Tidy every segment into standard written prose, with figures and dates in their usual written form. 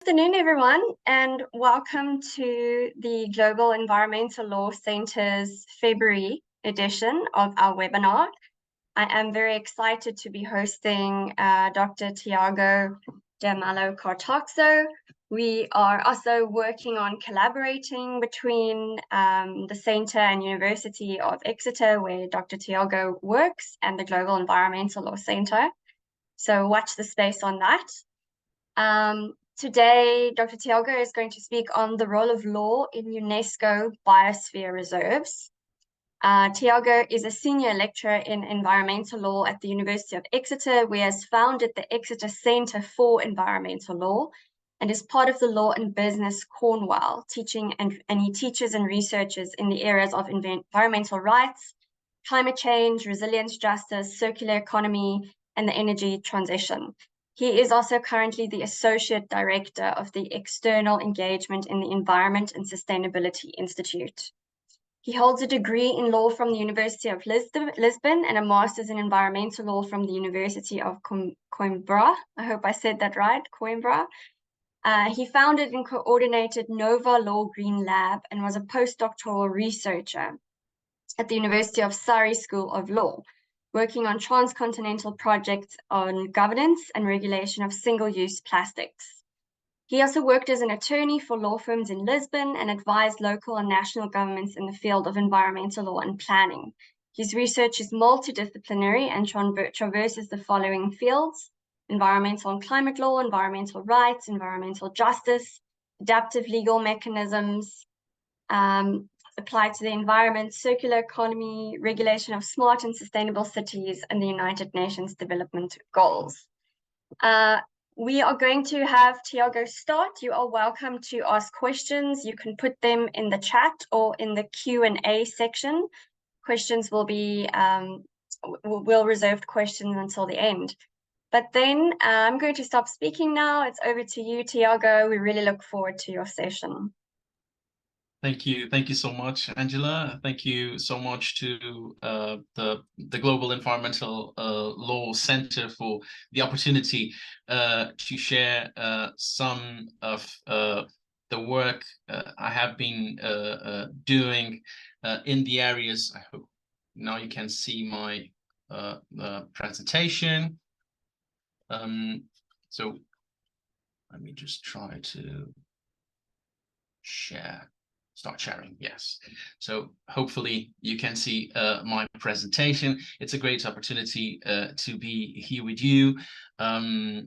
Good afternoon, everyone, and welcome to the Global Environmental Law Centre's February edition of our webinar. I am very excited to be hosting Dr. Tiago D'Amelio Cartoxo. We are also working on collaborating between the Centre and University of Exeter, where Dr. Tiago works, and the Global Environmental Law Centre. So watch the space on that. Today, Dr. Tiago is going to speak on the role of law in UNESCO Biosphere Reserves. Tiago is a senior lecturer in environmental law at the University of Exeter, where he has founded the Exeter Centre for Environmental Law and is part of the Law and Business Cornwall, and he teaches and researches in the areas of environmental rights, climate change, resilience, justice, circular economy, and the energy transition. He is also currently the Associate Director of the External Engagement in the Environment and Sustainability Institute. He holds a degree in law from the University of Lisbon and a master's in environmental law from the University of Coimbra. I hope I said that right, Coimbra. He founded and coordinated Nova Law Green Lab and was a postdoctoral researcher at the University of Surrey School of Law, working on transcontinental projects on governance and regulation of single-use plastics. He also worked as an attorney for law firms in Lisbon and advised local and national governments in the field of environmental law and planning. His research is multidisciplinary and traverses the following fields: environmental and climate law, environmental rights, environmental justice, adaptive legal mechanisms, applied to the environment, circular economy, regulation of smart and sustainable cities, and the United Nations Development Goals. We are going to have Tiago start. You are welcome to ask questions. You can put them in the chat or in the Q&A section. Questions will be, we'll reserve questions until the end. But then I'm going to stop speaking now. It's over to you, Tiago. We really look forward to your session. Thank you so much, Angela. Thank you so much to the Global Environmental Law Centre for the opportunity to share some of the work I have been doing in the areas. I hope now you can see my presentation. So let me just try to start sharing. Yes, so hopefully you can see my presentation. It's a great opportunity to be here with you,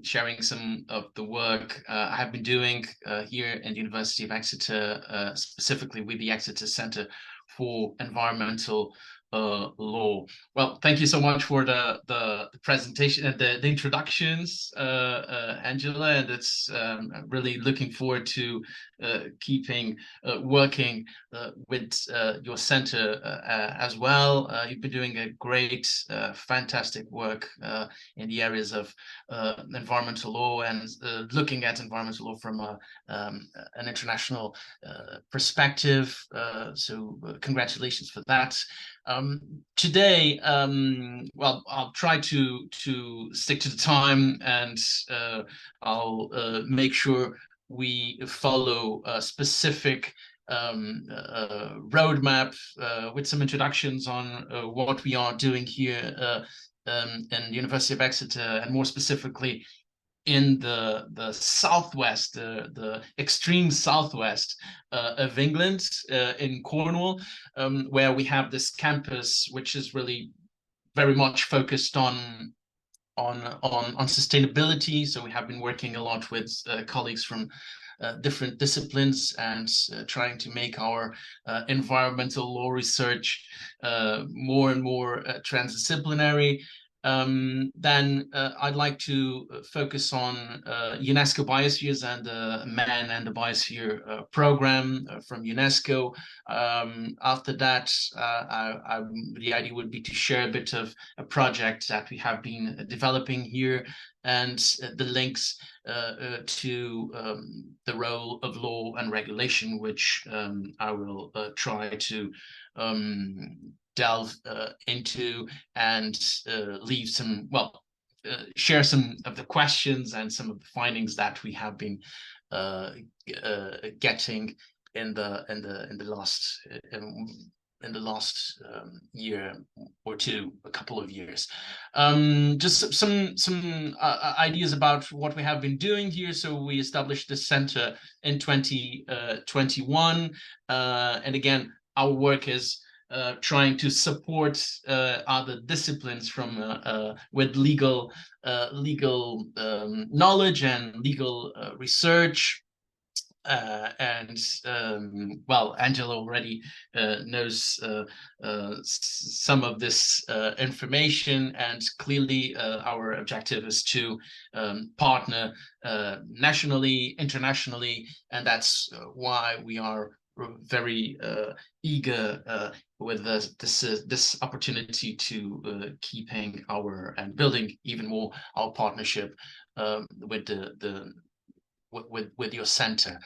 sharing some of the work I have been doing here in the University of Exeter, specifically with the Exeter Centre for Environmental Law. Well, thank you so much for the presentation and the introductions, Angela, and it's really looking forward to keeping working with your center as well. You've been doing a great, fantastic work in the areas of environmental law and looking at environmental law from an international perspective. So congratulations for that. Today, well, I'll try to stick to the time, and I'll make sure we follow a specific roadmap with some introductions on what we are doing here in the University of Exeter, and more specifically in the southwest, the extreme southwest of England, in Cornwall, where we have this campus, which is really very much focused on sustainability. So we have been working a lot with colleagues from different disciplines and trying to make our environmental law research more and more transdisciplinary. Then I'd like to focus on UNESCO Biospheres and the Man and the Biosphere program from UNESCO. After that, the idea would be to share a bit of a project that we have been developing here and the links to the role of law and regulation, which I will try to delve into and leave some, well, share some of the questions and some of the findings that we have been getting in the last year or two, a couple of years. Just some ideas about what we have been doing here. So we established the center in 2021, and again, our work is trying to support other disciplines from with legal knowledge and legal research. Well, Angela already knows some of this information, and clearly our objective is to partner nationally, internationally, and that's why we are very eager with this opportunity to keeping our and building even more our partnership with with your center.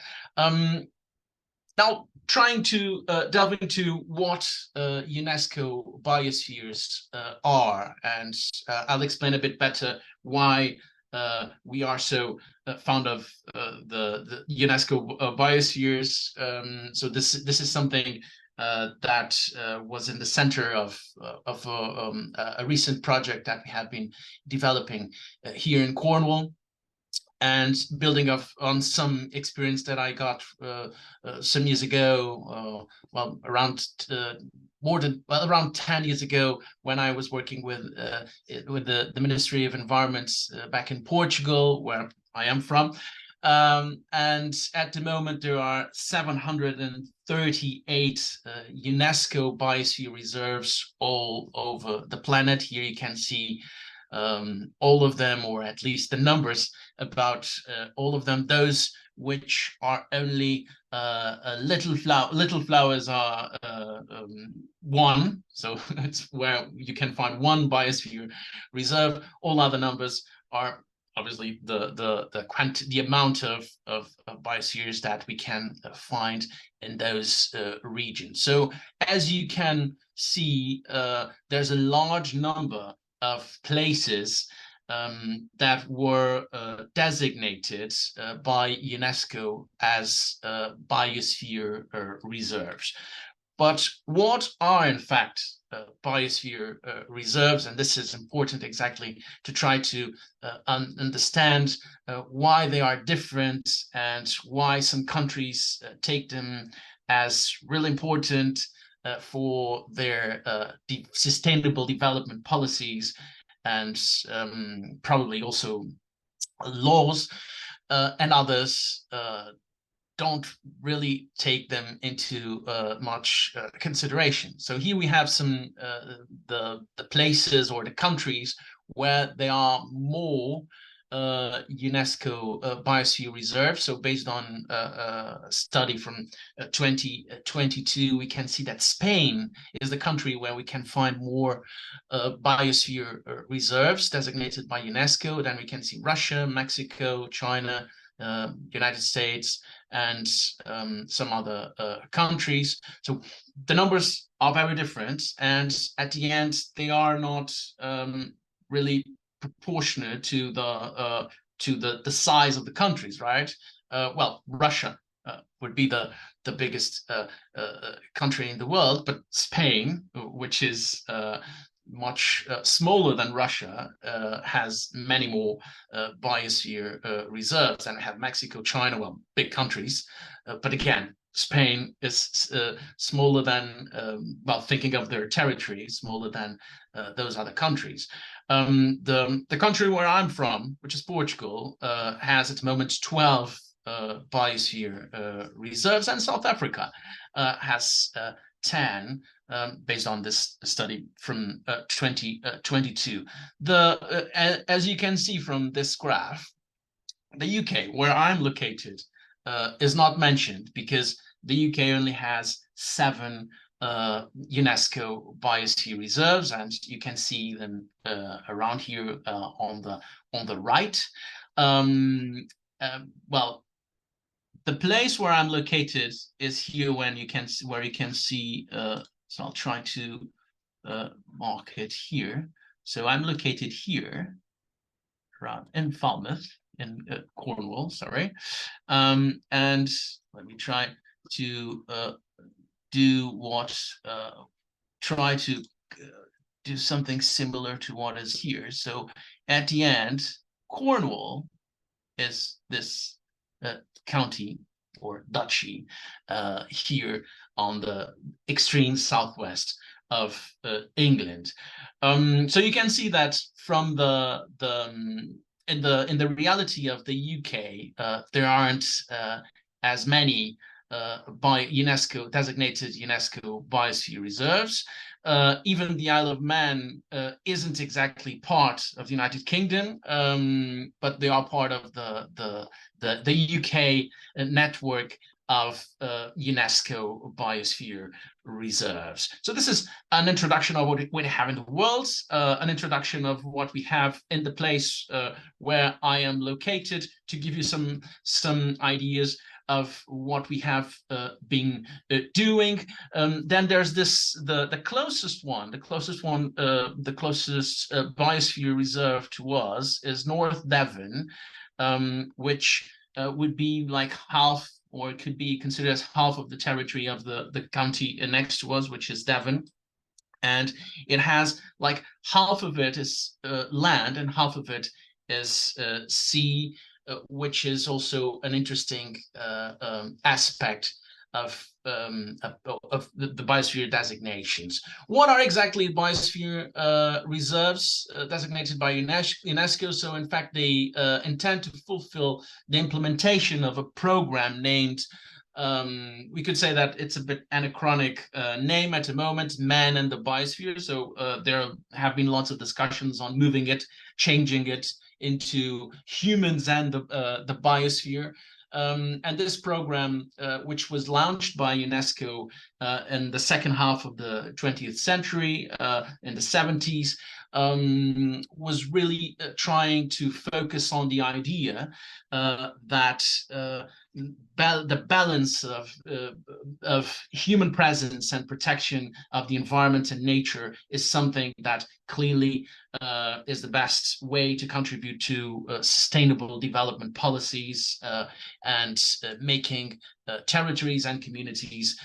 Now, trying to delve into what UNESCO biospheres are, and I'll explain a bit better why we are so fond of the UNESCO biospheres. So this is something that was in the center of a recent project that we have been developing here in Cornwall, and building on some experience that I got some years ago, well, around around 10 years ago, when I was working with the Ministry of Environment back in Portugal, where I am from. And at the moment, there are 738 UNESCO Biosphere Reserves all over the planet. Here you can see all of them, or at least the numbers about all of them. Those which are only little flowers are one, so it's where you can find one biosphere reserve. All other numbers are obviously the amount of biospheres that we can find in those regions. So as you can see, there's a large number of places that were designated by UNESCO as biosphere reserves. But what are in fact biosphere reserves? And this is important exactly to try to understand why they are different, and why some countries take them as really important for their sustainable development policies, and probably also laws, and others don't really take them into much consideration. So here we have some the places or the countries where they are more UNESCO biosphere reserve. So based on a study from 2022, we can see that Spain is the country where we can find more biosphere reserves designated by UNESCO. Then we can see Russia, Mexico, China, United States, and some other countries. So the numbers are very different, and at the end they are not really proportionate to the size of the countries, right? Well, Russia would be the biggest country in the world, but Spain, which is much smaller than Russia, has many more biosphere reserves, and have Mexico, China, well, big countries, but again, Spain is smaller than, well, thinking of their territory, smaller than those other countries. The country where I'm from, which is Portugal, has at the moment 12 biosphere reserves, and South Africa has 10, based on this study from 2022. As you can see from this graph, the UK, where I'm located, is not mentioned, because the UK only has 7 UNESCO biosphere reserves, and you can see them around here on the right. Well, the place where I'm located is here, where you can see. So I'll try to mark it here. So I'm located here, around in Falmouth, Cornwall, sorry. And let me try to try to do something similar to what is here. So at the end, Cornwall is this county or duchy here on the extreme southwest of England. So you can see that from in the reality of the UK, there aren't as many by UNESCO designated UNESCO Biosphere Reserves. Even the Isle of Man isn't exactly part of the United Kingdom, but they are part of the UK network of UNESCO Biosphere Reserves. So this is an introduction of what we have in the world, an introduction of what we have in the place where I am located, to give you some ideas of what we have been doing. Then there's the closest biosphere reserve to us is North Devon, which would be like half, or it could be considered as half of the territory of the county next to us, which is Devon. And it has like half of it is land and half of it is sea, which is also an interesting aspect of the biosphere designations. What are exactly biosphere reserves designated by UNESCO? So in fact, they intend to fulfill the implementation of a program named, we could say that it's a bit anachronic name at the moment, Man and the Biosphere. So there have been lots of discussions on moving it, changing it into humans and the biosphere. And this program, which was launched by UNESCO in the second half of the 20th century, in the 70s, was really trying to focus on the idea that the balance of human presence and protection of the environment and nature is something that clearly is the best way to contribute to sustainable development policies and making territories and communities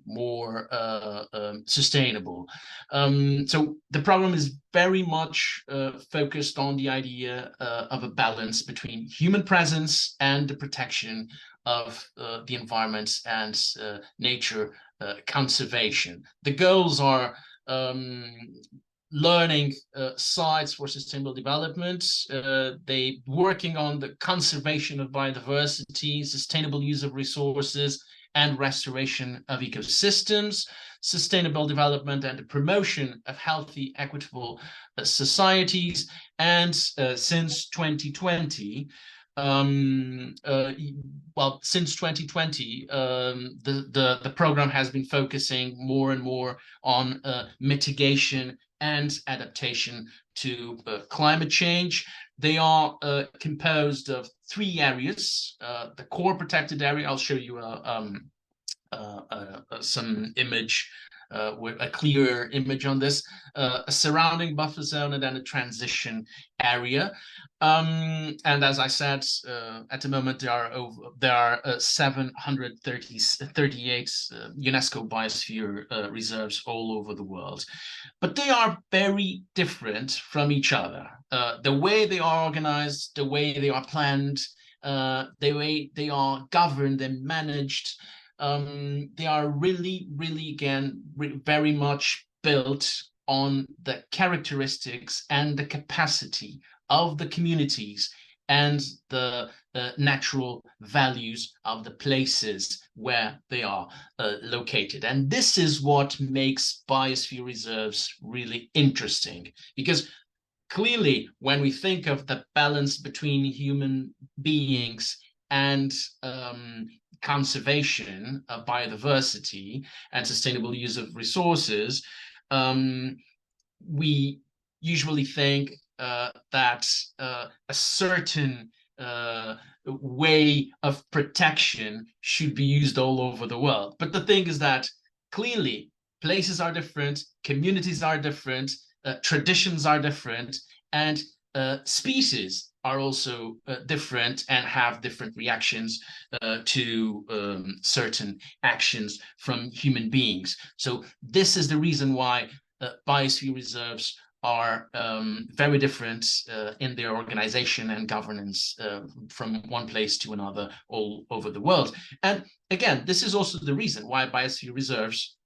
more sustainable. So the program is very much focused on the idea of a balance between human presence and the protection of the environment and nature conservation. The goals are learning sites for sustainable development, they working on the conservation of biodiversity, sustainable use of resources, and restoration of ecosystems, sustainable development and the promotion of healthy, equitable societies. And since 2020, since 2020, the program has been focusing more and more on mitigation and adaptation to climate change. They are composed of 3 areas. The core protected area, I'll show you some image, with a clear image on this, a surrounding buffer zone, and then a transition area. And as I said, at the moment there are 738 UNESCO Biosphere Reserves all over the world, but they are very different from each other. The way they are organized, the way they are planned, the way they are governed and managed, they are really, again, very much built on the characteristics and the capacity of the communities and the natural values of the places where they are located. And this is what makes biosphere reserves really interesting, because clearly when we think of the balance between human beings and conservation of biodiversity and sustainable use of resources, we usually think that a certain way of protection should be used all over the world. But the thing is that clearly places are different, communities are different, traditions are different, and species are also different and have different reactions to certain actions from human beings. So this is the reason why biosphere reserves are very different in their organization and governance from one place to another all over the world. And again, this is also the reason why biosphere reserves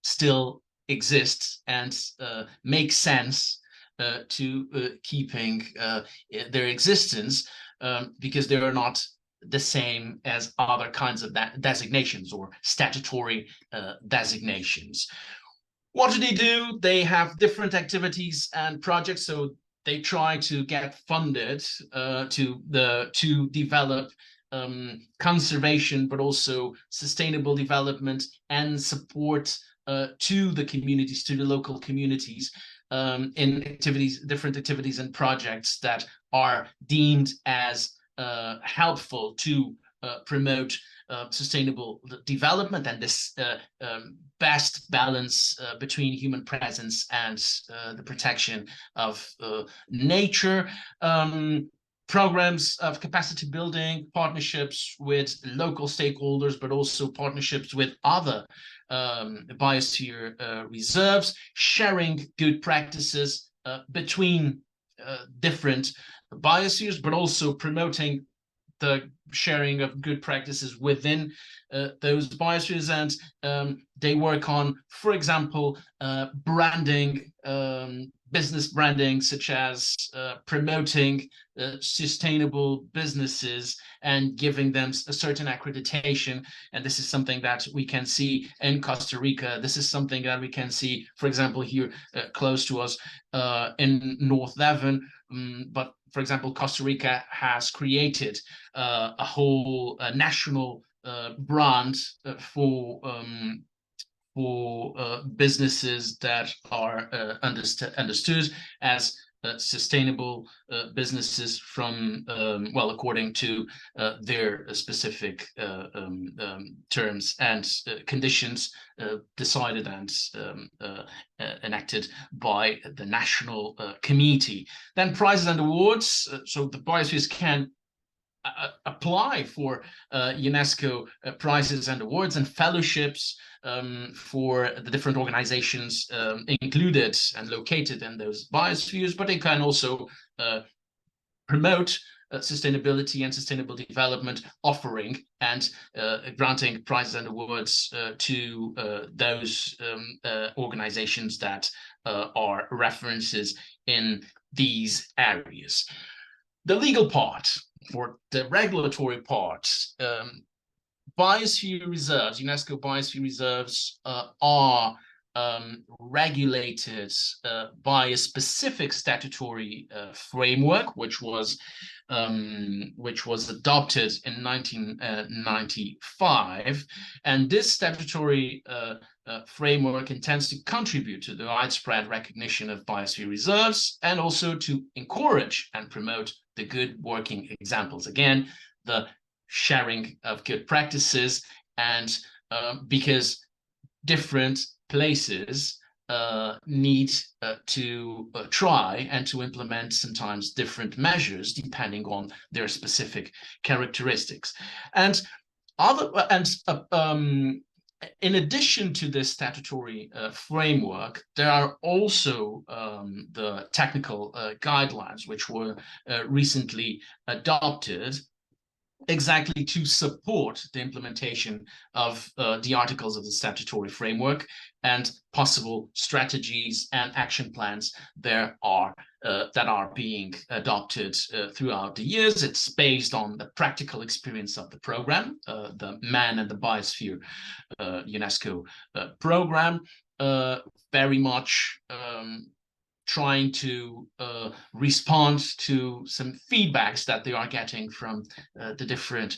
still exist and make sense to keeping their existence, because they are not the same as other kinds of designations or statutory designations. What do? They have different activities and projects, so they try to get funded to develop conservation, but also sustainable development and support to the communities, to the local communities, in activities, different activities and projects that are deemed as helpful to promote sustainable development and this best balance between human presence and the protection of nature. Programs of capacity building, partnerships with local stakeholders, but also partnerships with other biosphere reserves, sharing good practices between different biospheres, but also promoting the sharing of good practices within those biospheres. And they work on, for example, branding, business branding, such as promoting sustainable businesses and giving them a certain accreditation. And this is something that we can see in Costa Rica. This is something that we can see, for example, here close to us in North Devon. But for example, Costa Rica has created a whole national brand for businesses that are understood as sustainable businesses from, well, according to their specific terms and conditions decided and enacted by the national committee. Then prizes and awards. So the biospheres can apply for UNESCO prizes and awards and fellowships for the different organizations included and located in those biospheres, but they can also promote sustainability and sustainable development, offering and granting prizes and awards to those organizations that are references in these areas. The legal part, for the regulatory part, biosphere reserves, UNESCO Biosphere Reserves are regulated by a specific statutory framework, which was adopted in 1995, and this statutory framework intends to contribute to the widespread recognition of biosphere reserves and also to encourage and promote the good working examples. Again, the sharing of good practices, and because different places need to try and to implement sometimes different measures depending on their specific characteristics. And in addition to this statutory framework, there are also the technical guidelines, which were recently adopted exactly to support the implementation of the articles of the statutory framework and possible strategies and action plans there are that are being adopted throughout the years. It's based on the practical experience of the program, the Man and the Biosphere UNESCO program, very much trying to respond to some feedbacks that they are getting from the different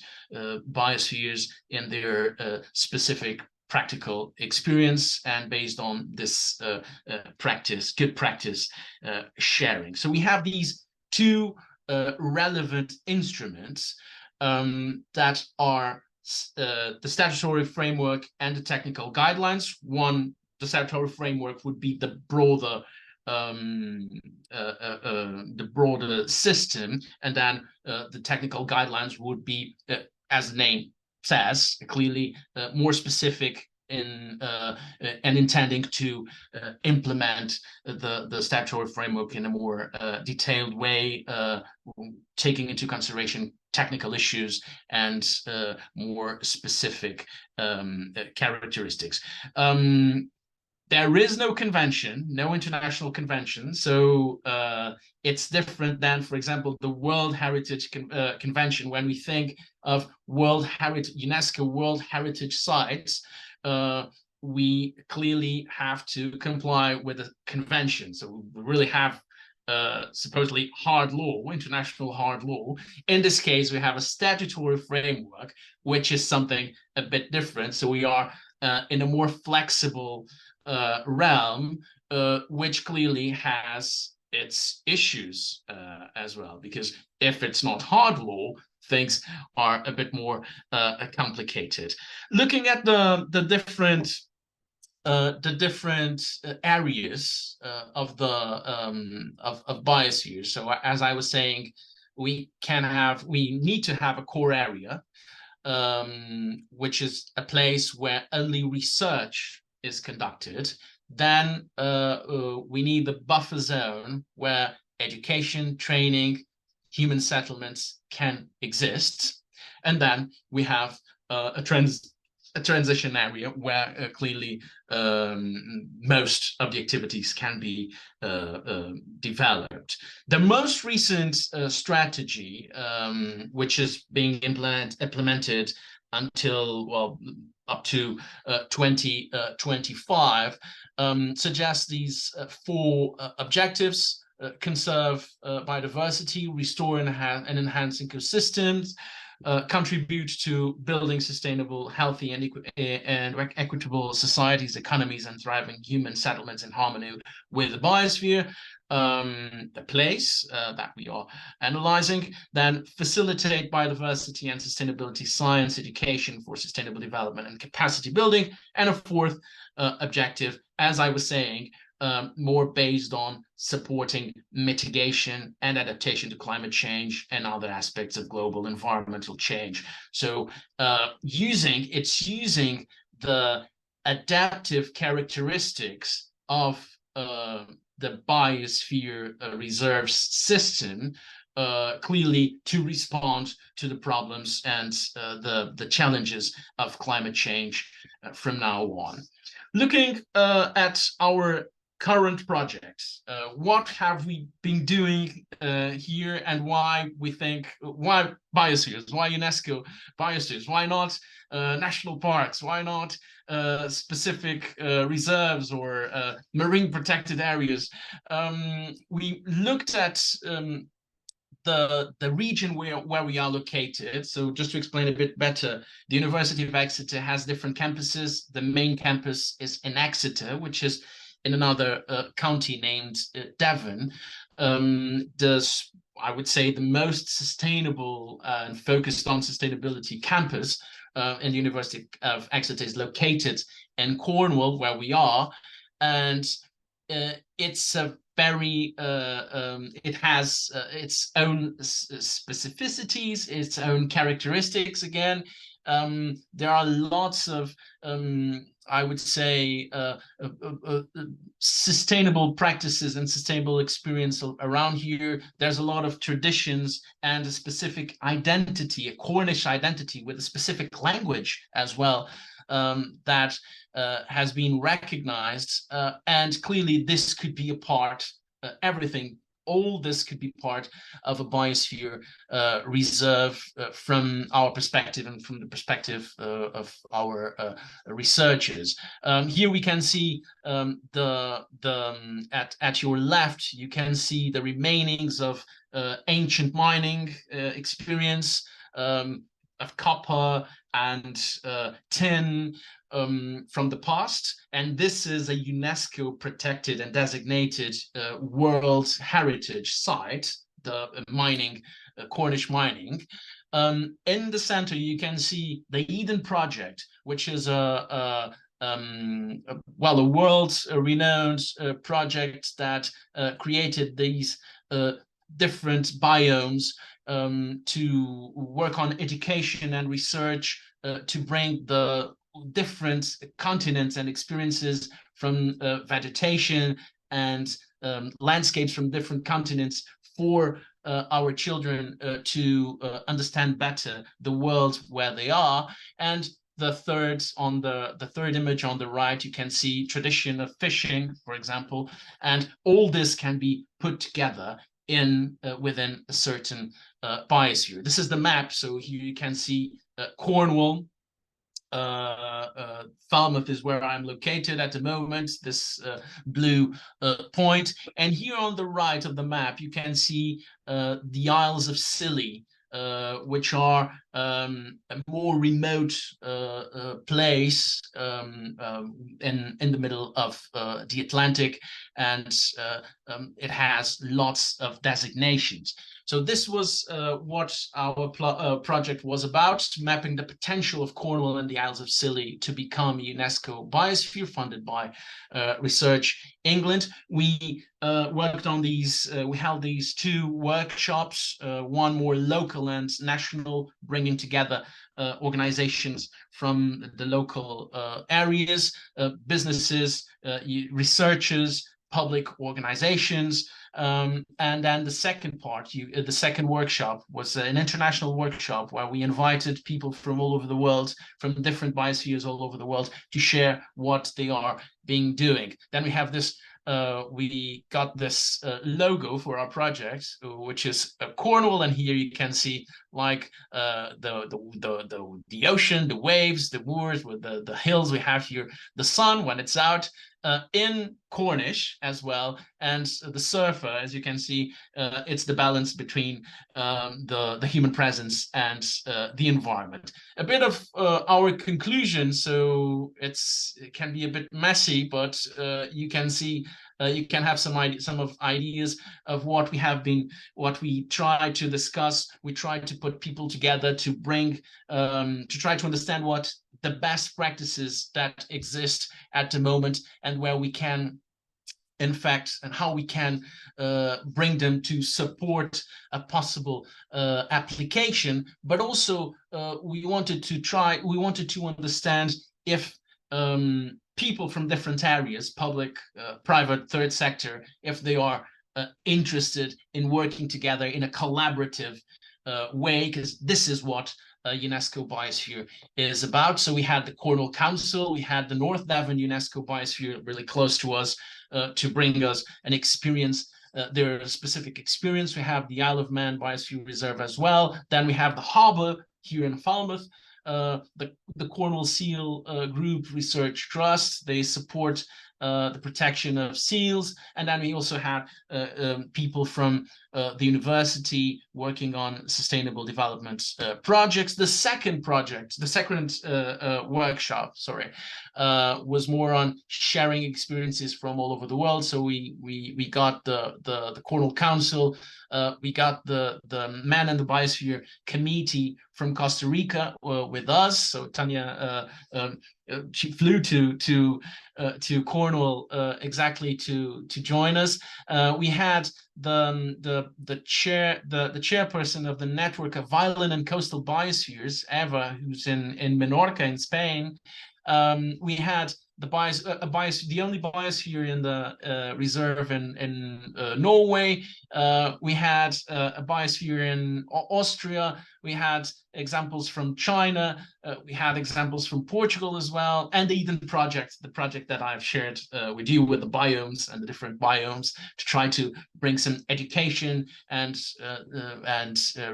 biospheres in their specific practical experience, and based on this good practice sharing. So we have these two relevant instruments that are the statutory framework and the technical guidelines. One, the statutory framework would be the broader the broader system, and then the technical guidelines would be, as the name says, clearly more specific in and intending to implement the statutory framework in a more detailed way, taking into consideration technical issues and more specific characteristics. There is no convention, no international convention, so it's different than, for example, the World Heritage Convention. When we think of UNESCO World Heritage sites, we clearly have to comply with the convention. So we really have supposedly hard law, international hard law. In this case, we have a statutory framework, which is something a bit different. So we are in a more flexible realm, which clearly has its issues as well, because if it's not hard law, things are a bit more complicated. Looking at the different areas of biosphere. So as I was saying, we need to have a core area, which is a place where only research is conducted. Then we need the buffer zone where education, training, human settlements can exist. And then we have a transition area where clearly most of the activities can be developed. The most recent strategy, which is being implemented until, well, up to 2025, suggests these four objectives: conserve biodiversity, restore and enhance ecosystems, contribute to building sustainable, healthy, and equitable societies, economies, and thriving human settlements in harmony with the biosphere, the place that we are analyzing. Then facilitate biodiversity and sustainability science education for sustainable development and capacity building. And a fourth objective, as I was saying, more based on supporting mitigation and adaptation to climate change and other aspects of global environmental change. So using the adaptive characteristics of the biosphere reserves system clearly to respond to the problems and the challenges of climate change from now on. Looking at our current projects, what have we been doing here, and why biospheres, why UNESCO biospheres, why not national parks, why not specific reserves or marine protected areas? We looked at the region where we are located. So just to explain a bit better, the University of Exeter has different campuses. The main campus is in Exeter, which is in another county named Devon. I would say the most sustainable and focused on sustainability campus in the University of Exeter is located in Cornwall, where we are, and it's a very it has its own specificities, its own characteristics. Again, there are lots of I would say sustainable practices and sustainable experience around here. There's a lot of traditions and a specific identity, a Cornish identity with a specific language as well, that has been recognized, and clearly this could be a part, all this could be part of a biosphere reserve from our perspective and from the perspective of our researchers. Here we can see at your left, you can see the remainings of ancient mining experience of copper and tin from the past, and this is a UNESCO protected and designated World Heritage Site, the Cornish mining. In the center, you can see the Eden Project, which is a well, a world-renowned project that created these different biomes to work on education and research to bring the different continents and experiences from vegetation and landscapes from different continents for our children to understand better the world where they are. And the third image on the right, you can see tradition of fishing, for example, and all this can be put together in within a certain biosphere. This is the map. So here you can see Cornwall. Falmouth is where I'm located at the moment, this blue point. And here on the right of the map, you can see the Isles of Scilly, which are a more remote place in the middle of the Atlantic, and it has lots of designations. So this was what our project was about, mapping the potential of Cornwall and the Isles of Scilly to become a UNESCO Biosphere, funded by Research England. We worked on these, we held these two workshops, one more local and national, bringing together organizations from the local areas, businesses, researchers, public organizations. And then the second part, the second workshop was an international workshop where we invited people from all over the world, from different biospheres all over the world, to share what they are being doing. Then we have this, we got this logo for our project, which is Cornwall, and here you can see like the ocean, the waves, the moors, with the hills we have here, the sun when it's out. In Cornish as well, and the surfer, as you can see, it's the balance between the human presence and the environment. A bit of our conclusion, so it can be a bit messy, but you can see, you can have some ideas of what we try to discuss. We try to put people together to bring, to try to understand what the best practices that exist at the moment, and where we can, in fact, and how we can bring them to support a possible application. But also we wanted to understand if people from different areas, public, private, third sector, if they are interested in working together in a collaborative way, because this is what UNESCO Biosphere is about. So we had the Cornwall Council, we had the North Devon UNESCO Biosphere really close to us to bring us an experience, their specific experience. We have the Isle of Man Biosphere Reserve as well. Then we have the harbour here in Falmouth, the Cornwall Seal Group Research Trust. They support the protection of seals. And then we also have people from the university working on sustainable development projects. The second workshop, was more on sharing experiences from all over the world. So we got the Cornwall Council, we got the Man and the Biosphere Committee from Costa Rica with us. So Tanya, she flew to Cornwall exactly to join us. We had the chairperson of the network of Violin and Coastal Biospheres, Eva, who's in Menorca in Spain. We had the only biosphere in the reserve in Norway. We had a biosphere in Austria. We had examples from China. We had examples from Portugal as well, and the Eden project, the project that I've shared with you, with the biomes and the different biomes, to try to bring some education and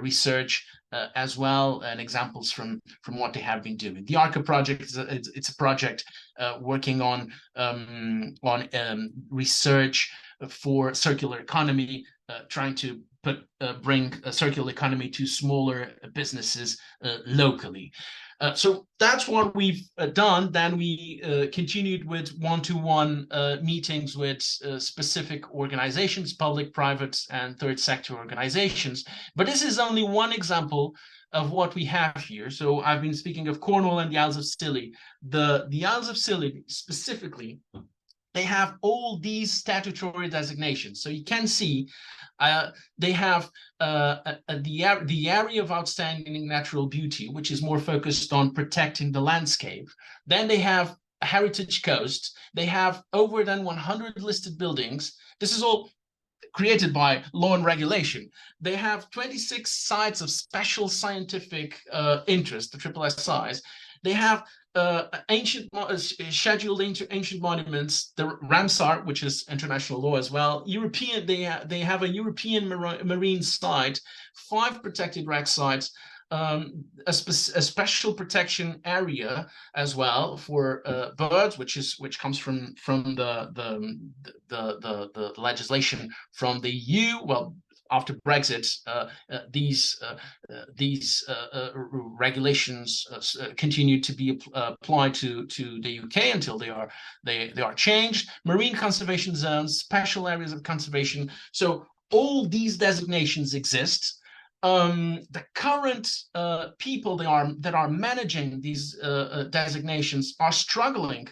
research as well, and examples from what they have been doing. The ARCA project it's a project working on research for circular economy, trying to bring a circular economy to smaller businesses locally. So that's what we've done. Then we continued with one-to-one meetings with specific organizations, public, private, and third sector organizations. But this is only one example of what we have here. So I've been speaking of Cornwall and the Isles of Scilly. The Isles of Scilly specifically, they have all these statutory designations. So you can see they have the area of outstanding natural beauty, which is more focused on protecting the landscape. Then they have a heritage coast. They have over than 100 listed buildings. This is all created by law and regulation. They have 26 sites of special scientific interest, the SSSIs. They have scheduled ancient monuments, the Ramsar, which is international law as well. European, they have a European marine site, 5 protected wreck sites, a special protection area as well for birds, which comes from the legislation from the EU. Well, after Brexit, these regulations continue to be applied to the UK until they are changed. Marine conservation zones, special areas of conservation. So all these designations exist. The current people that are managing these designations are struggling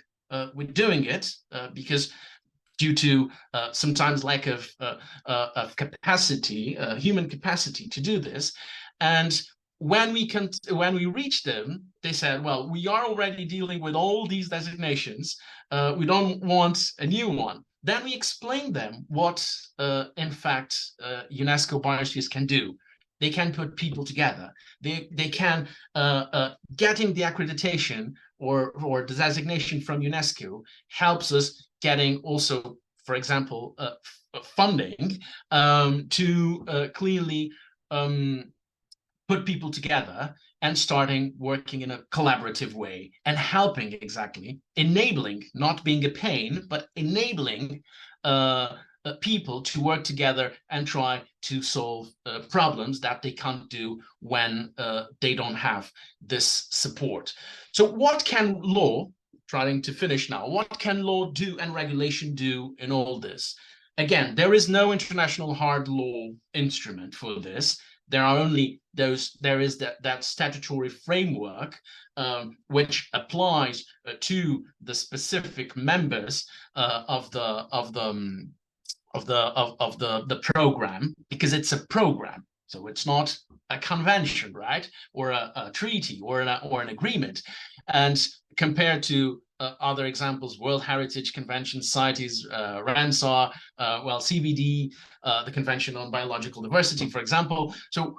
with doing it because due to sometimes lack of capacity, human capacity to do this. And when we reached them, they said, well, we are already dealing with all these designations. We don't want a new one. Then we explained them what, in fact, UNESCO Biospheres can do. They can put people together. They can, getting the accreditation or the designation from UNESCO helps us getting also, for example, funding to clearly put people together and starting working in a collaborative way and helping, exactly, enabling, not being a pain, but enabling people to work together and try to solve problems that they can't do when they don't have this support. So what can law, trying to finish now, what can law do and regulation do in all this? Again, there is no international hard law instrument for this. There are only there is that statutory framework which applies to the specific members of the program, because it's a program. So it's not a convention, right? Or a treaty or an agreement. And compared to other examples, World Heritage Convention, CITES, Ramsar, well, CBD, the Convention on Biological Diversity, for example. So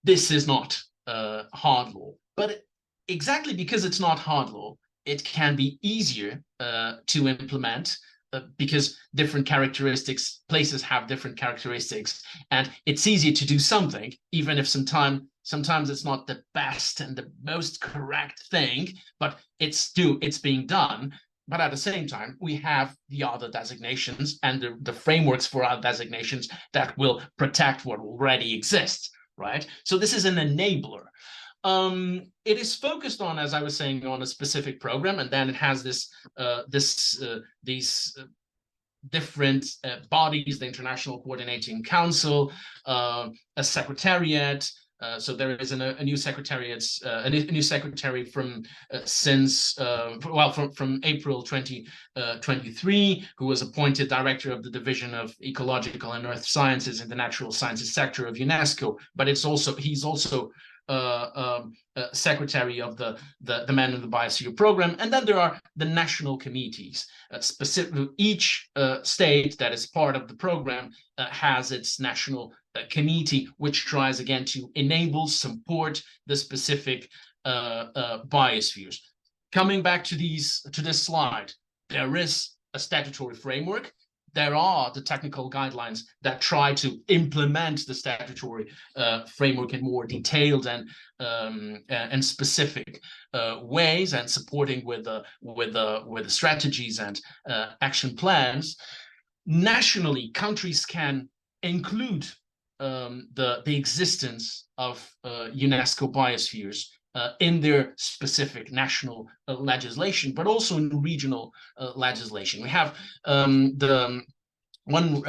this is not hard law. But exactly because it's not hard law, it can be easier to implement because different characteristics, places have different characteristics, and it's easier to do something, even if sometimes it's not the best and the most correct thing, but it's being done. But at the same time, we have the other designations and the frameworks for our designations that will protect what already exists, right? So this is an enabler. It is focused on, as I was saying, on a specific program, and then it has these different bodies: the International Coordinating Council, a secretariat. So there is a new secretariat, a new secretary from from April 2023, who was appointed director of the division of ecological and earth sciences in the natural sciences sector of UNESCO. But he's also secretary of the Man in the Biosphere program. And then there are the national committees. Each state that is part of the program has its national committee, which tries again to enable, support the specific biospheres. Coming back to this slide, there is a statutory framework. There are the technical guidelines that try to implement the statutory framework in more detailed and specific ways, and supporting with the strategies and action plans. Nationally, countries can include the existence of UNESCO biospheres in their specific national legislation, but also in regional legislation. We have one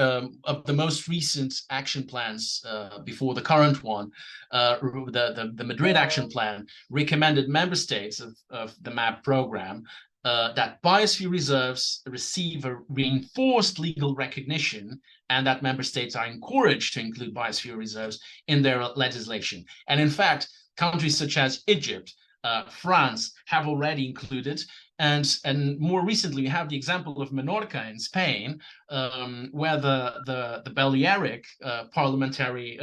of the most recent action plans before the current one, the Madrid action plan, recommended member states of the MAP program that biosphere reserves receive a reinforced legal recognition, and that member states are encouraged to include biosphere reserves in their legislation. And in fact, countries such as Egypt, France have already included, and more recently we have the example of Menorca in Spain, where the Balearic Parliamentary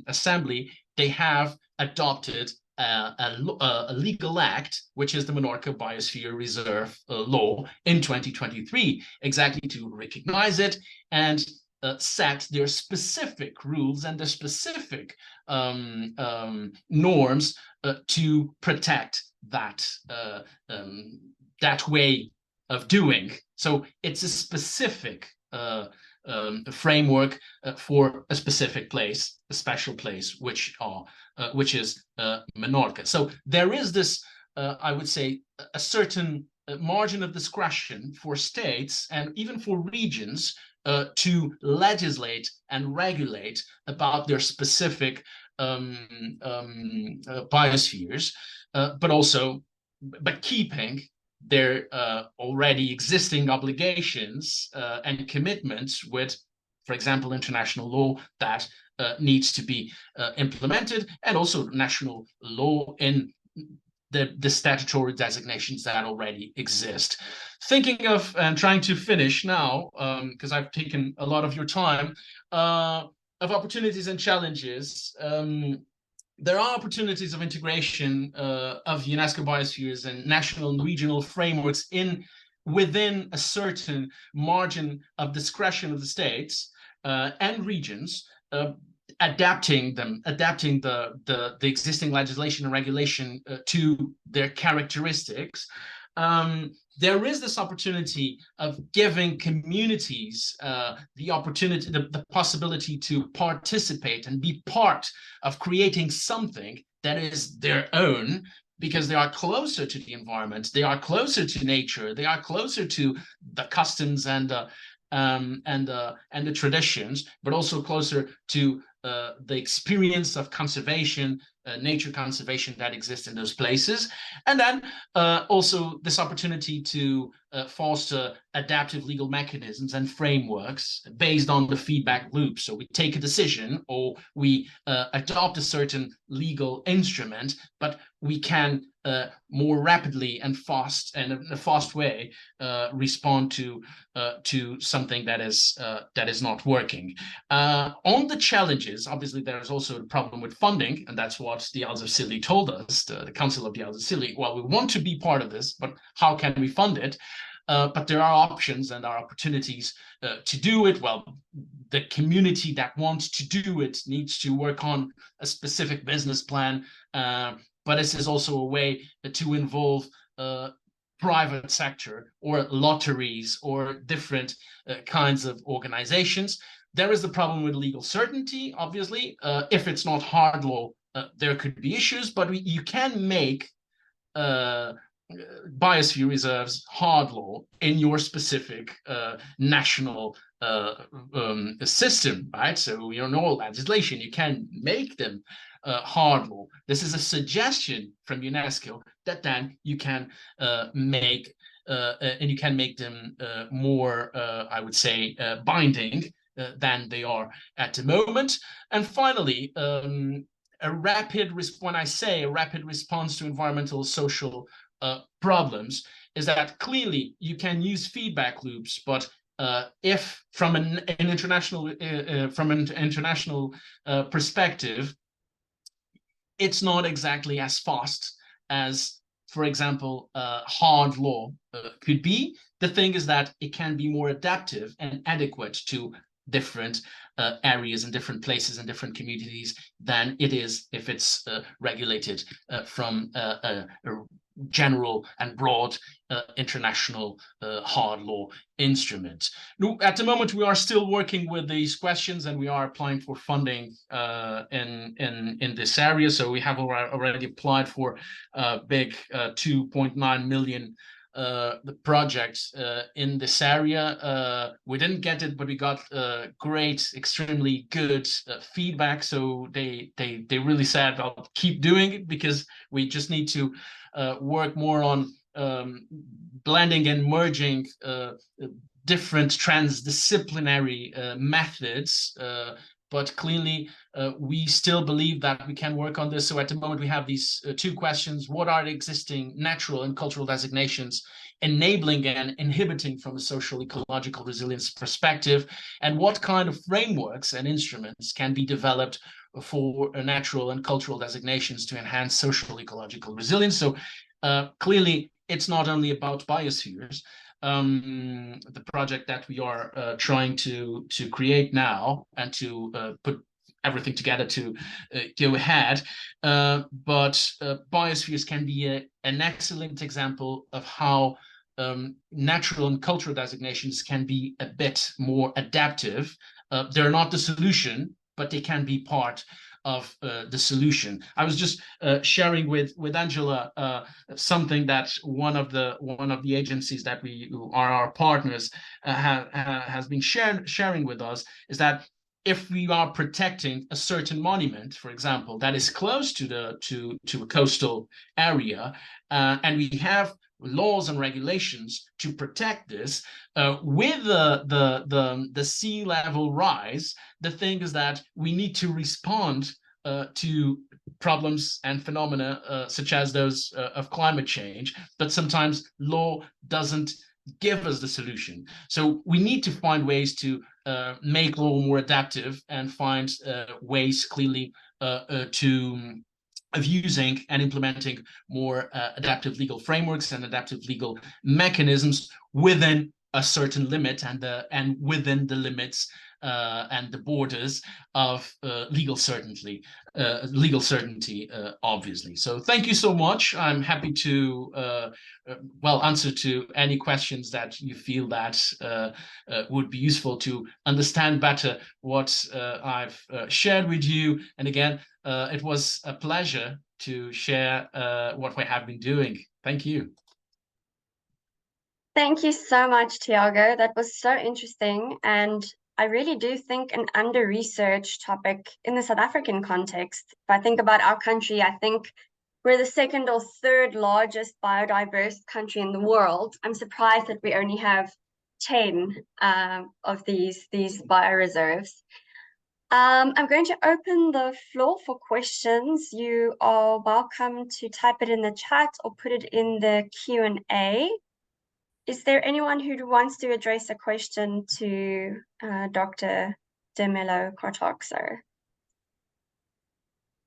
Assembly, they have adopted a legal act, which is the Menorca Biosphere Reserve law in 2023, exactly to recognize it and set their specific rules and their specific norms to protect that that way of doing. So it's a specific framework for a specific place, a special place, which is Menorca. So there is this, I would say, a certain margin of discretion for states and even for regions to legislate and regulate about their specific biospheres, but keeping their already existing obligations and commitments with, for example, international law that needs to be implemented, and also national law in the statutory designations that already exist. Thinking of and trying to finish now, because I've taken a lot of your time, of opportunities and challenges. There are opportunities of integration of UNESCO biospheres and national and regional frameworks within a certain margin of discretion of the states and regions, adapting the existing legislation and regulation to their characteristics. There is this opportunity of giving communities the possibility to participate and be part of creating something that is their own, because they are closer to the environment, they are closer to nature, they are closer to the customs and the traditions, but also closer to the experience of conservation, nature conservation that exists in those places. And then also this opportunity to foster adaptive legal mechanisms and frameworks based on the feedback loop. So we take a decision or we adopt a certain legal instrument, but we can more rapidly and in a fast way respond to something that is not working. On the challenges, obviously there's also a problem with funding, and that's what the Isles of Scilly told us, the Council of the Isles of Scilly. Well, we want to be part of this, but how can we fund it? But there are options and there are opportunities to do it. Well, the community that wants to do it needs to work on a specific business plan. But this is also a way to involve private sector or lotteries or different kinds of organizations. There is the problem with legal certainty, obviously. If it's not hard law, there could be issues, but you can make biosphere reserves hard law in your specific national system, right? So in all legislation, you can make them hard law. This is a suggestion from UNESCO that then you can make and you can make them more, I would say, binding than they are at the moment. And finally, when I say a rapid response to environmental, social problems, is that clearly you can use feedback loops, but if from an international perspective, it's not exactly as fast as, for example, hard law could be. The thing is that it can be more adaptive and adequate to different areas and different places and different communities than it is if it's regulated from a general and broad international hard law instrument. At the moment, we are still working with these questions and we are applying for funding in this area. So we have already applied for a big 2.9 million the project in this area. We didn't get it, but we got great, extremely good feedback. So they really said, "I'll keep doing it," because we just need to work more on blending and merging different transdisciplinary methods. But clearly, we still believe that we can work on this. So at the moment, we have these two questions. What are the existing natural and cultural designations enabling and inhibiting from a social ecological resilience perspective? And what kind of frameworks and instruments can be developed for natural and cultural designations to enhance social ecological resilience? So clearly, it's not only about biospheres. The project that we are trying to create now and to put everything together to go ahead, but biospheres can be an excellent example of how natural and cultural designations can be a bit more adaptive. They're not the solution, but they can be part of the solution. I was just sharing with Angela something that one of the agencies that we are our partners has been sharing with us, is that if we are protecting a certain monument, for example, that is close to a coastal area, and we have laws and regulations to protect this, with the sea level rise, the thing is that we need to respond to problems and phenomena such as those of climate change, but sometimes law doesn't give us the solution. So we need to find ways to make law more adaptive and find ways clearly of using and implementing more adaptive legal frameworks and adaptive legal mechanisms within a certain limit and within the limits and the borders of legal certainty, obviously. So thank you so much. I'm happy to answer to any questions that you feel that would be useful to understand better what I've shared with you. And again, it was a pleasure to share what we have been doing. Thank you. Thank you so much, Tiago. That was so interesting. And I really do think an under-researched topic in the South African context. If I think about our country, I think we're the second or third largest biodiverse country in the world. I'm surprised that we only have 10 of these bioreserves. I'm going to open the floor for questions. You are welcome to type it in the chat or put it in the Q&A. Is there anyone who wants to address a question to Dr. De Mello Cortoxo?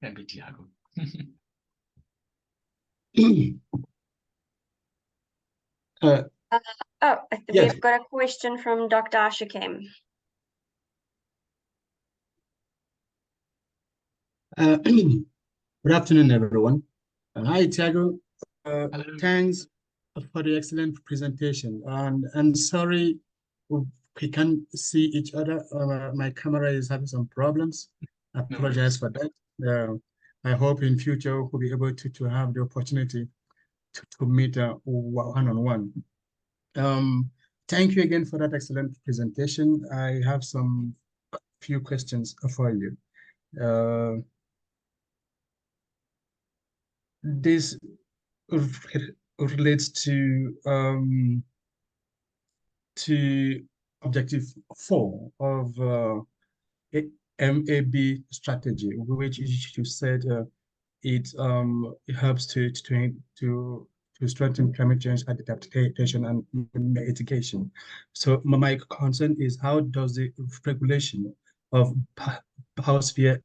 Maybe Tiago. We've got a question from Dr. Ashakem. Good afternoon, everyone. Hi, Tiago. Thanks for the excellent presentation. And sorry, we can't see each other. My camera is having some problems. I apologize for that. I hope in future we'll be able to have the opportunity to meet one-on-one. Thank you again for that excellent presentation. I have some few questions for you. This relates to objective 4 of MAB strategy, which you said it helps to strengthen climate change adaptation and mitigation. So my concern is, how does the regulation of biosphere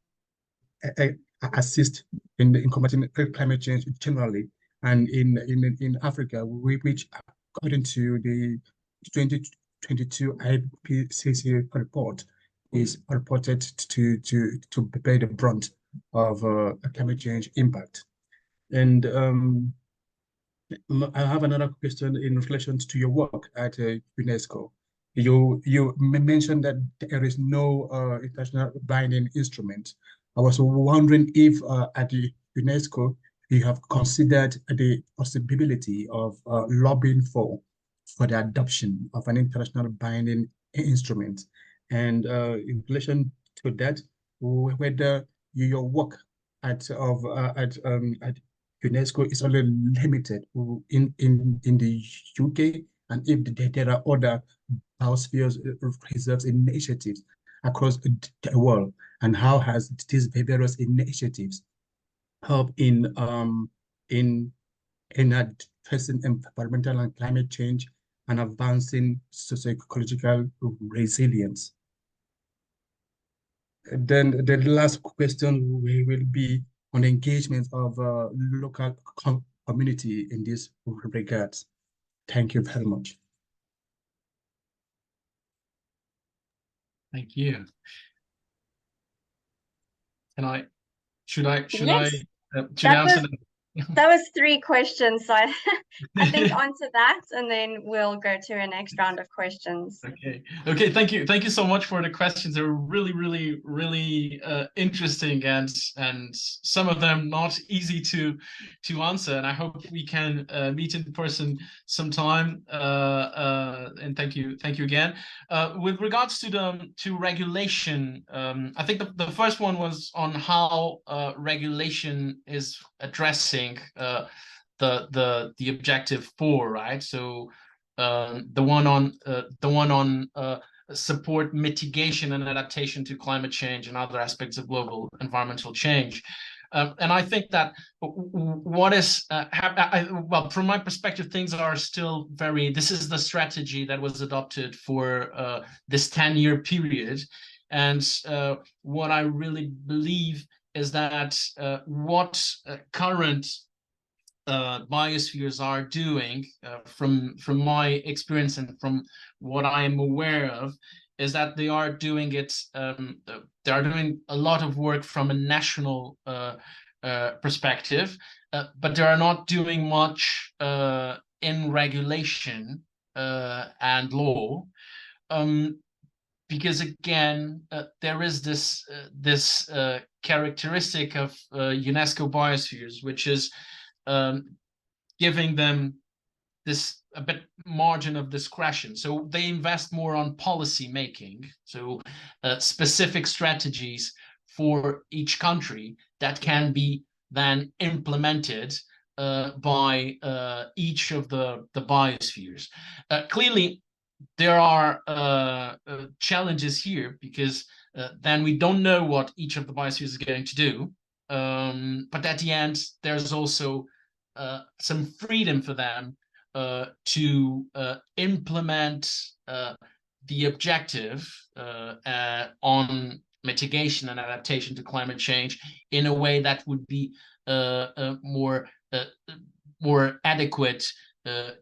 assist in combating climate change generally, and in Africa, which according to the 2022 IPCC report is reported to bear the brunt of climate change impact. And I have another question in relation to your work at UNESCO. You mentioned that there is no international binding instrument. I was wondering if at the UNESCO you have considered the possibility of lobbying for the adoption of an international binding instrument? And in relation to that, whether your work at UNESCO is only limited in the UK, and if there are other biosphere reserves initiatives across the world, and how has these various initiatives help in addressing environmental and climate change and advancing socio-ecological resilience? Then the last question will be on the engagement of local community in this regards. Thank you very much. Thank you. Should I Yes, answer them? that was 3 questions. So I think onto that, and then we'll go to a next round of questions. Okay. Thank you so much for the questions. They're really interesting, and some of them not easy to answer. And I hope we can meet in person sometime. And thank you again. With regards to regulation, I think the first one was on how regulation is addressing the objective 4, right? So the one on support mitigation and adaptation to climate change and other aspects of global environmental change. And I think that what is well, from my perspective, things are still this is the strategy that was adopted for this 10-year period. And what I really believe is that what current biospheres are doing, from my experience and from what I am aware of, is that they are doing it. They are doing a lot of work from a national perspective, but they are not doing much in regulation and law. Because again, there is this characteristic of UNESCO Biospheres, which is giving them a bit margin of discretion. So they invest more on policy making, so specific strategies for each country that can be then implemented by each of the biospheres. Clearly, there are challenges here, because then we don't know what each of the biospheres is going to do. But at the end, there's also some freedom for them to implement the objective on mitigation and adaptation to climate change in a way that would be more adequate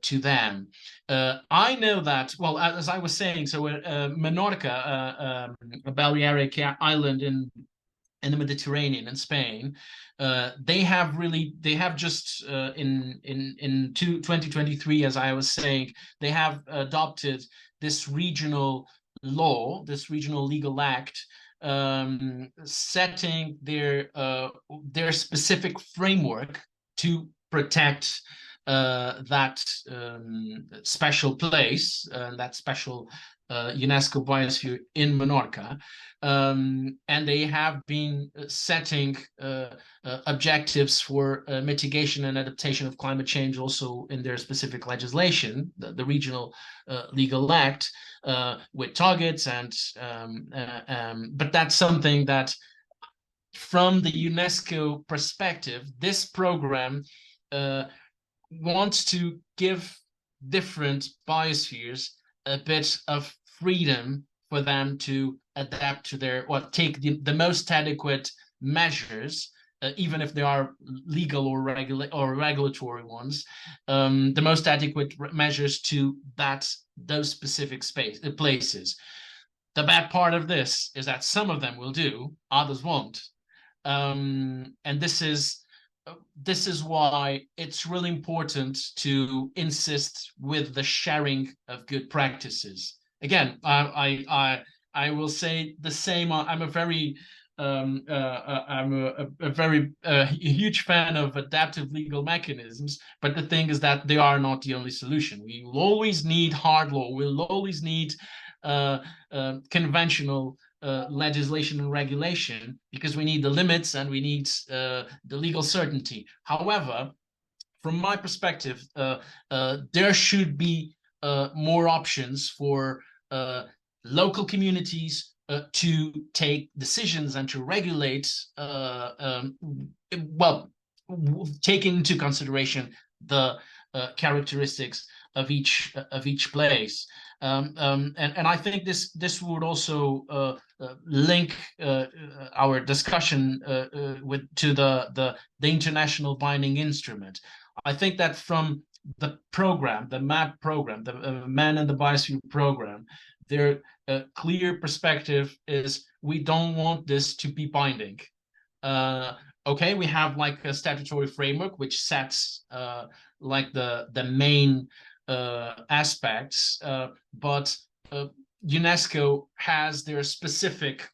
to them. I know that, well, as I was saying, so Menorca, a Balearic island in the Mediterranean in Spain, they have just in 2023, as I was saying, they have adopted this regional law, this regional legal act, setting their specific framework to protect that special place, that special UNESCO biosphere in Menorca, and they have been setting objectives for mitigation and adaptation of climate change also in their specific legislation, the regional legal act, with targets, and but that's something that, from the UNESCO perspective, this program wants to give different biospheres a bit of freedom for them to adapt to their, or take the most adequate measures, even if they are legal or regulatory ones, the most adequate measures to those specific places. The bad part of this is that some of them will do, others won't, and this is why it's really important to insist with the sharing of good practices. Again, I will say the same. I'm a very I'm a very huge fan of adaptive legal mechanisms, but the thing is that they are not the only solution. We will always need hard law. We'll always need conventional legislation and regulation, because we need the limits and we need the legal certainty. However, from my perspective, there should be more options for local communities to take decisions and to regulate, well, taking into consideration the characteristics of each place. And I think this would also link our discussion to the international binding instrument. I think that from the program, the MAP program, the Man and the Biosphere program, their clear perspective is we don't want this to be binding. Okay, we have like a statutory framework which sets like the main aspects, but UNESCO has their specific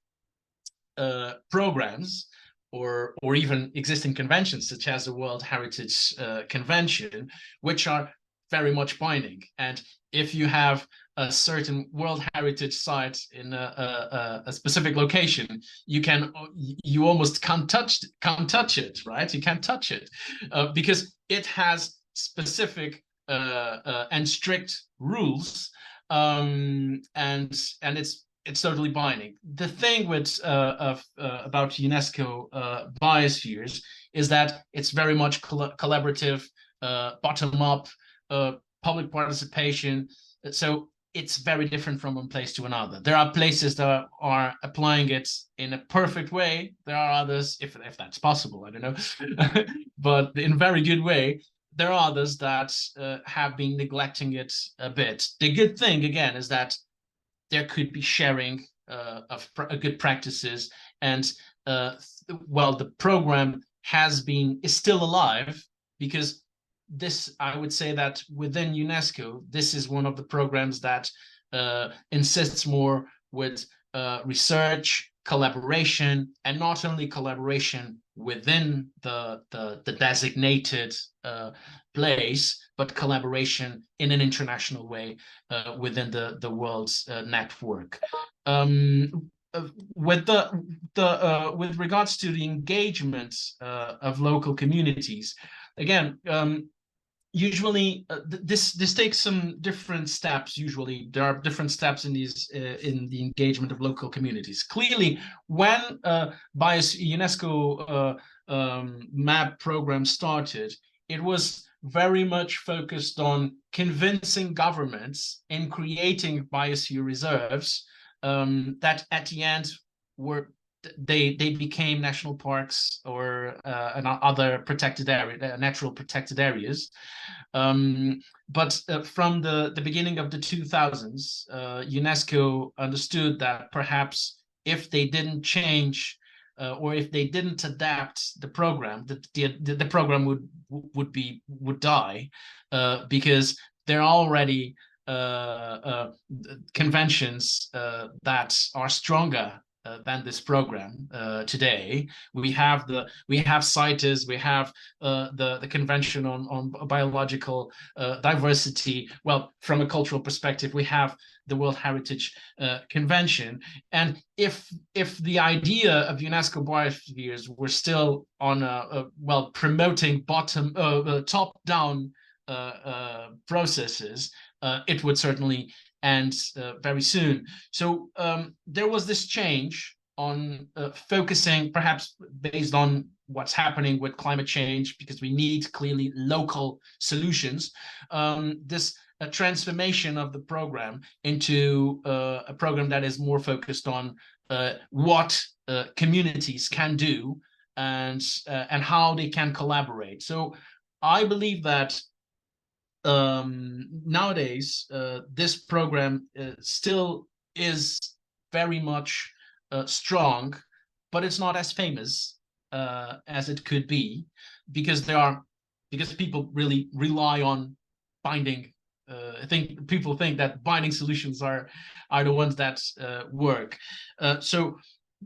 programs or even existing conventions, such as the World Heritage Convention, which are very much binding. And if you have a certain World Heritage site in a specific location, you almost can't touch it, right? You can't touch it because it has specific and strict rules, and it's totally binding. The thing with about UNESCO biospheres is that it's very much collaborative, bottom up, public participation. So it's very different from one place to another. There are places that are applying it in a perfect way. There are others, if that's possible, I don't know, but in a very good way. There are others that have been neglecting it a bit. The good thing, again, is that there could be sharing of good practices, and well, the program is still alive, because this, I would say that within UNESCO, this is one of the programs that insists more with research, collaboration, and not only collaboration within the designated place, but collaboration in an international way within the world's network. With with regards to the engagement of local communities, again, usually this takes some different steps. Usually there are different steps in these in the engagement of local communities. Clearly, when UNESCO MAP program started, it was very much focused on convincing governments in creating biosphere reserves that at the end they became national parks or other protected area, natural protected areas. But from the beginning of the 2000s, UNESCO understood that perhaps if they didn't change or if they didn't adapt the program, the program would die because there are already conventions that are stronger than this program today. We have CITES, we have the Convention on Biological Diversity. Well, from a cultural perspective, we have the World Heritage Convention. And if the idea of UNESCO biospheres were still on promoting top-down processes, it would certainly end very soon. So there was this change on focusing, perhaps based on what's happening with climate change, because we need clearly local solutions. This transformation of the program into a program that is more focused on what communities can do and how they can collaborate. So I believe that nowadays this program still is very much strong, but it's not as famous as it could be, because people really rely on binding. I think people think that binding solutions are the ones that work. So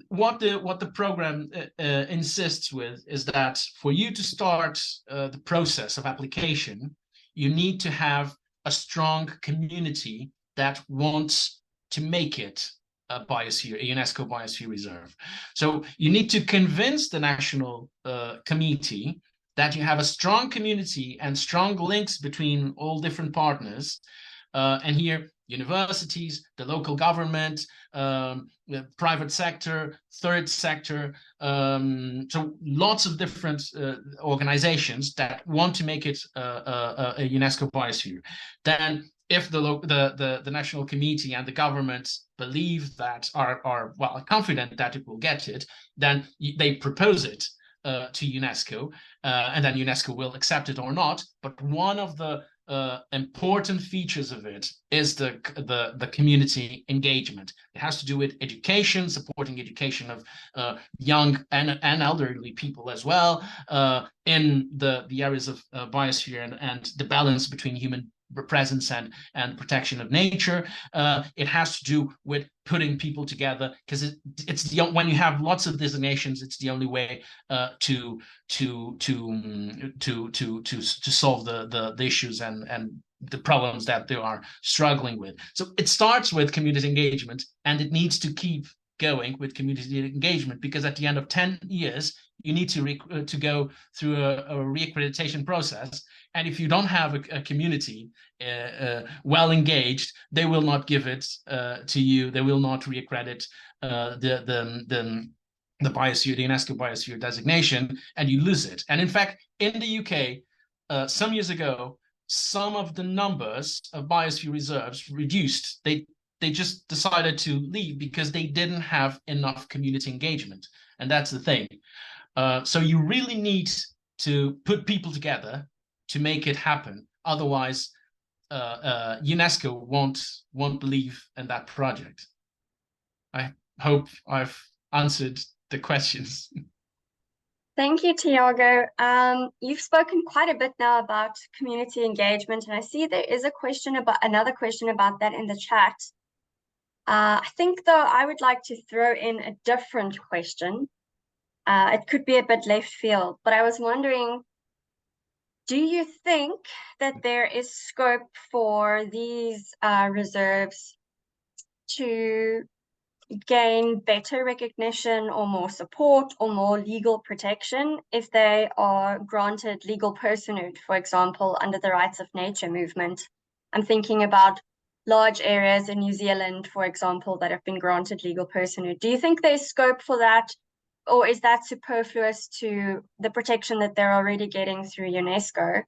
what the program insists with is that for you to start the process of application, you need to have a strong community that wants to make it a biosphere, a UNESCO Biosphere Reserve. So you need to convince the national committee that you have a strong community and strong links between all different partners. And here, universities, the local government, the private sector, third sector, so lots of different organizations that want to make it a UNESCO biosphere. Then if the national committee and the government believe that are well confident that it will get it, then they propose it to UNESCO, and then UNESCO will accept it or not. But one of the important features of it is the community engagement. It has to do with education, supporting education of young and elderly people as well, in the areas of biosphere and the balance between human presence and protection of nature. It has to do with putting people together, because it's the when you have lots of designations, it's the only way to solve the issues and the problems that they are struggling with. So it starts with community engagement, and it needs to keep going with community engagement, because at the end of 10 years you need to go through a reaccreditation process. And if you don't have a community well engaged, they will not give it to you. They will not reaccredit the biosphere, the UNESCO Biosphere designation, and you lose it. And in fact, in the UK, some years ago, some of the numbers of biosphere reserves reduced. They just decided to leave because they didn't have enough community engagement. And that's the thing. So you really need to put people together to make it happen. Otherwise, UNESCO won't believe in that project. I hope I've answered the questions. Thank you, Tiago. You've spoken quite a bit now about community engagement, and I see there is another question about that in the chat. I think, though, I would like to throw in a different question. It could be a bit left field, but I was wondering, do you think that there is scope for these reserves to gain better recognition or more support or more legal protection if they are granted legal personhood, for example, under the Rights of Nature movement? I'm thinking about large areas in New Zealand, for example, that have been granted legal personhood. Do you think there's scope for that, or is that superfluous to the protection that they're already getting through UNESCO?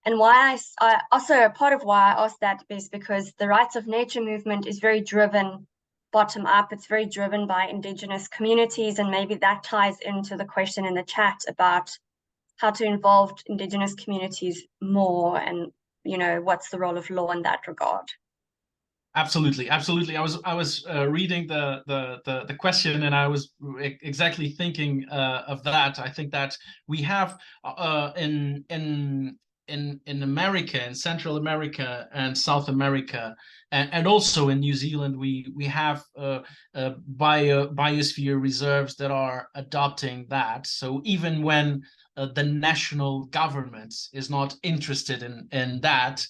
And why I also, part of why I asked that is because the Rights of Nature movement is very driven bottom up. It's very driven by Indigenous communities, and maybe that ties into the question in the chat about how to involve Indigenous communities more, and what's the role of law in that regard. Absolutely. I was reading the question, and I was exactly thinking of that. I think that we have in America, in Central America and South America, and also in New Zealand, we have biosphere reserves that are adopting that. So even when the national government is not interested in that,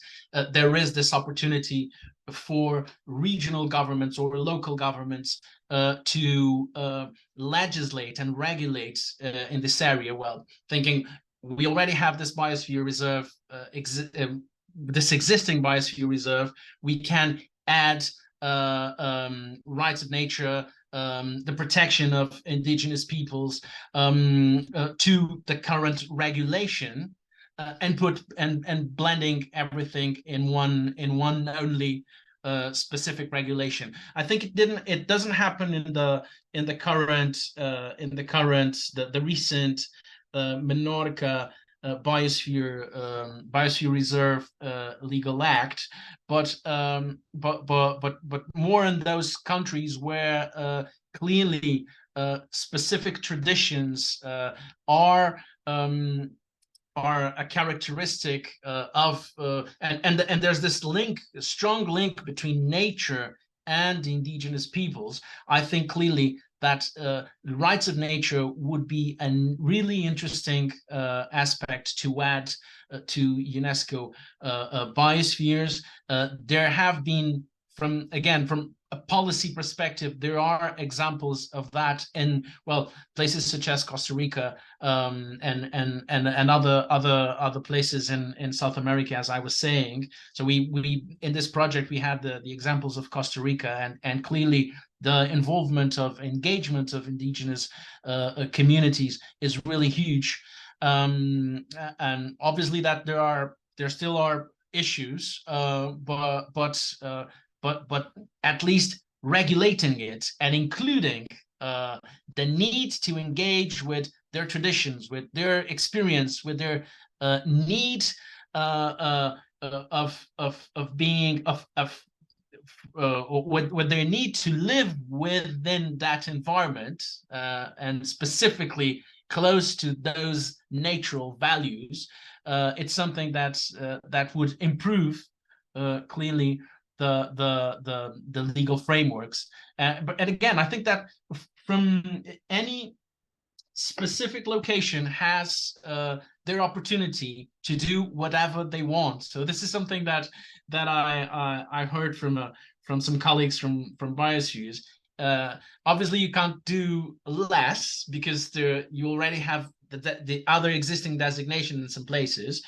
there is this opportunity for regional governments or local governments to legislate and regulate in this area. Well, thinking we already have this biosphere reserve, this existing biosphere reserve, we can add rights of nature, the protection of indigenous peoples to the current regulation, and blending everything in one only specific regulation. I think it doesn't happen in the recent Menorca Biosphere Reserve legal act, but more in those countries where clearly specific traditions are a characteristic of and there's this link, a strong link between nature and the indigenous peoples, I think clearly that the rights of nature would be a really interesting aspect to add to UNESCO biospheres. There have been, from a policy perspective, there are examples of that in, well, places such as Costa Rica, and other places in South America, as I was saying. So we in this project we had the examples of Costa Rica, and clearly the involvement of engagement of indigenous communities is really huge. And obviously that there still are issues, but at least regulating it and including the need to engage with their traditions, with their experience, with their need of being with their need to live within that environment, and specifically close to those natural values. It's something that would improve clearly the legal frameworks. But again, I think that from any specific location has their opportunity to do whatever they want. So this is something that I heard from some colleagues from biospheres. Obviously, you can't do less because you already have the other existing designation in some places,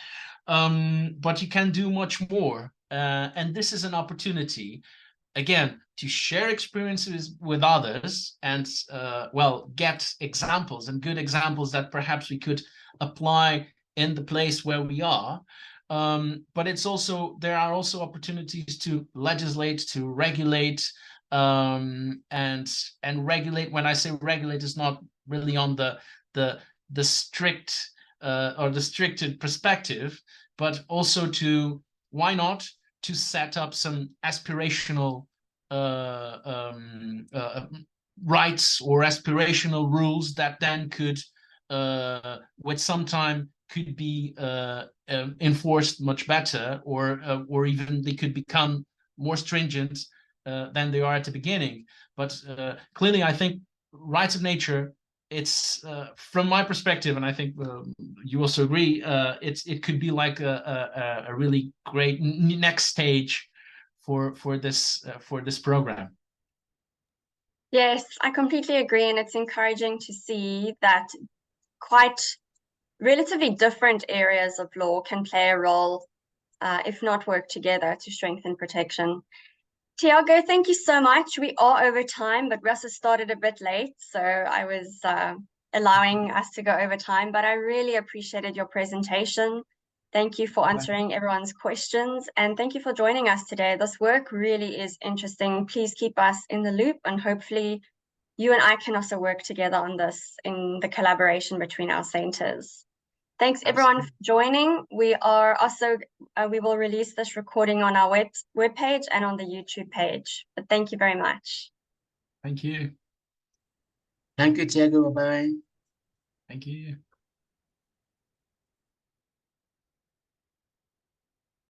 but you can do much more. And this is an opportunity, again, to share experiences with others and well, get examples and good examples that perhaps we could apply in the place where we are. But there are also opportunities to legislate, to regulate, and regulate. When I say regulate, it's not really on the strict or the stricted perspective, but also to, why not, to set up some aspirational rights or aspirational rules that then could, with some time, could be enforced much better, or even they could become more stringent than they are at the beginning. But clearly, I think rights of nature, it's from my perspective, and I think you also agree, it could be like a really great next stage for this program. Yes, I completely agree, and it's encouraging to see that quite relatively different areas of law can play a role, if not work together, to strengthen protection. Tiago, thank you so much. We are over time, but we also started a bit late, so I was allowing us to go over time, but I really appreciated your presentation. Thank you for answering everyone's questions, and thank you for joining us today. This work really is interesting. Please keep us in the loop, and hopefully you and I can also work together on this in the collaboration between our centers. Thanks everyone for joining. We are also, we will release this recording on our webpage and on the YouTube page. But thank you very much. Thank you. Thank you, Tiago. Bye-bye. Thank you.